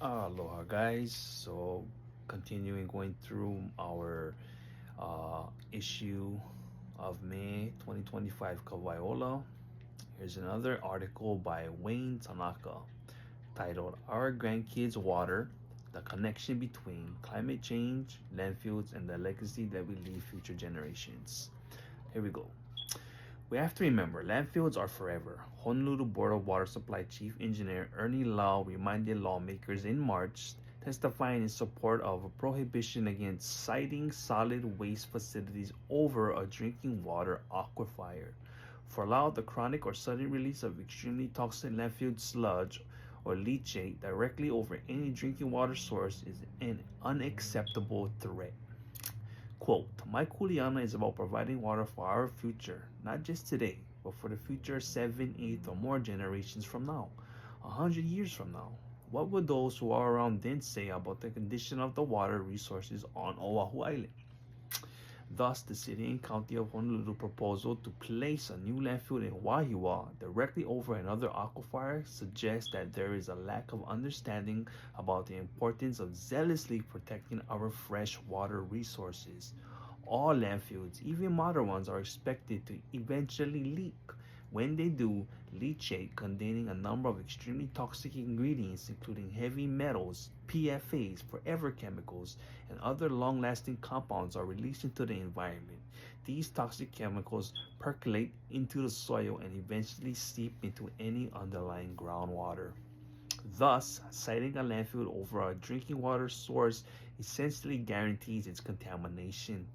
Aloha, guys. So, continuing going through our issue of May 2025 Ka Wai Ola. Here's another article by Wayne Tanaka titled Our Grandkids' Water: The Connection Between Climate Change, Landfills, and the Legacy That We Leave Future Generations. Here we go. We have to remember, landfills are forever. Honolulu Board of Water Supply Chief Engineer Ernie Lau reminded lawmakers in March, testifying in support of a prohibition against siting solid waste facilities over a drinking water aquifer. For Lau, the chronic or sudden release of extremely toxic landfill sludge or leachate directly over any drinking water source is an unacceptable threat. Quote, My Kuleana is about providing water for our future, not just today, but for the future 7, 8, or more generations from now, 100 years from now. What would those who are around then say about the condition of the water resources on Oahu Island? Thus, the City and County of Honolulu proposal to place a new landfill in Wahiawa directly over another aquifer suggests that there is a lack of understanding about the importance of zealously protecting our freshwater resources. All landfills, even modern ones, are expected to eventually leak. When they do, leachate containing a number of extremely toxic ingredients, including heavy metals, PFAs, forever chemicals, and other long lasting compounds, are released into the environment. These toxic chemicals percolate into the soil and eventually seep into any underlying groundwater. Thus, siting a landfill over a drinking water source essentially guarantees its contamination,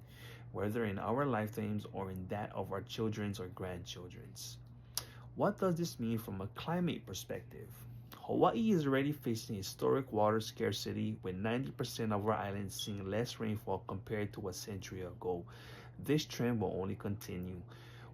whether in our lifetimes or in that of our children's or grandchildren's. What does this mean from a climate perspective? Hawaii is already facing historic water scarcity, with 90% of our island seeing less rainfall compared to a century ago. This trend will only continue.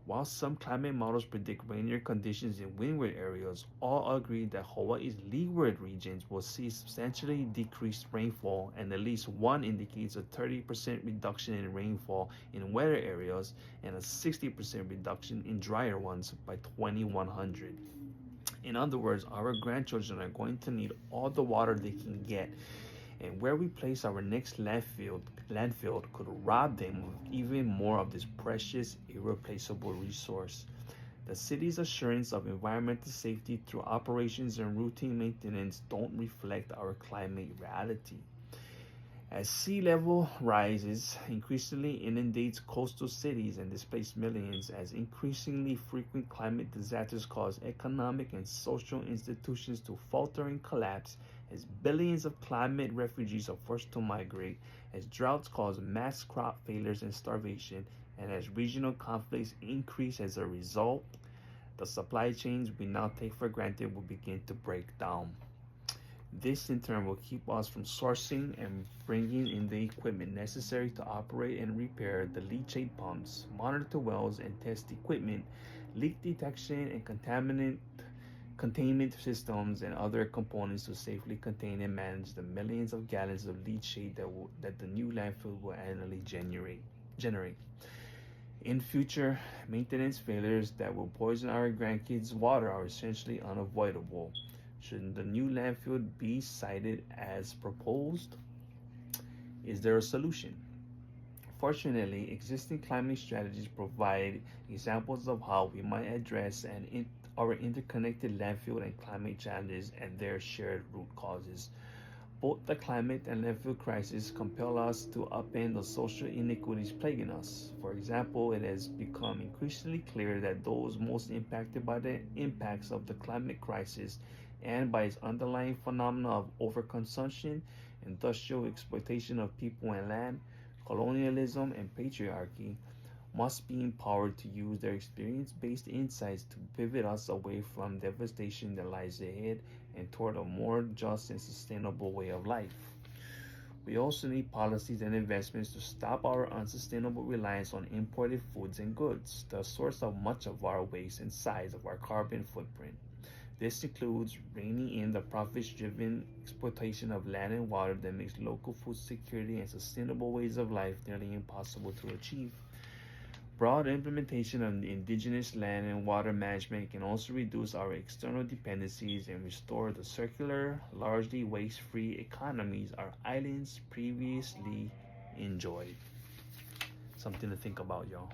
While some climate models predict rainier conditions in windward areas, all agree that Hawaii's leeward regions will see substantially decreased rainfall, and at least one indicates a 30% reduction in rainfall in wetter areas and a 60% reduction in drier ones by 2100. In other words, our grandchildren are going to need all the water they can get, and where we place our next landfill could rob them of even more of this precious, irreplaceable resource. The city's assurance of environmental safety through operations and routine maintenance don't reflect our climate reality. As sea level rises, increasingly inundates coastal cities and displaces millions, as increasingly frequent climate disasters cause economic and social institutions to falter and collapse, as billions of climate refugees are forced to migrate, as droughts cause mass crop failures and starvation, and as regional conflicts increase as a result, the supply chains we now take for granted will begin to break down. This in turn will keep us from sourcing and bringing in the equipment necessary to operate and repair the leachate pumps, monitor wells and test equipment, leak detection and containment systems, and other components to safely contain and manage the millions of gallons of leachate that the new landfill will annually generate. In future, maintenance failures that will poison our grandkids' water are essentially unavoidable. Should the new landfill be sited as proposed? Is there a solution? Fortunately, existing climate strategies provide examples of how we might address our interconnected landfill and climate challenges and their shared root causes. Both the climate and landfill crisis compel us to upend the social inequities plaguing us. For example, it has become increasingly clear that those most impacted by the impacts of the climate crisis and by its underlying phenomena of overconsumption, industrial exploitation of people and land, colonialism, and patriarchy, must be empowered to use their experience based insights to pivot us away from devastation that lies ahead and toward a more just and sustainable way of life. We also need policies and investments to stop our unsustainable reliance on imported foods and goods, the source of much of our waste and size of our carbon footprint. This includes reining in the profit-driven exploitation of land and water that makes local food security and sustainable ways of life nearly impossible to achieve. broad implementation of indigenous land and water management can also reduce our external dependencies and restore the circular, largely waste-free economies our islands previously enjoyed. Something to think about, y'all.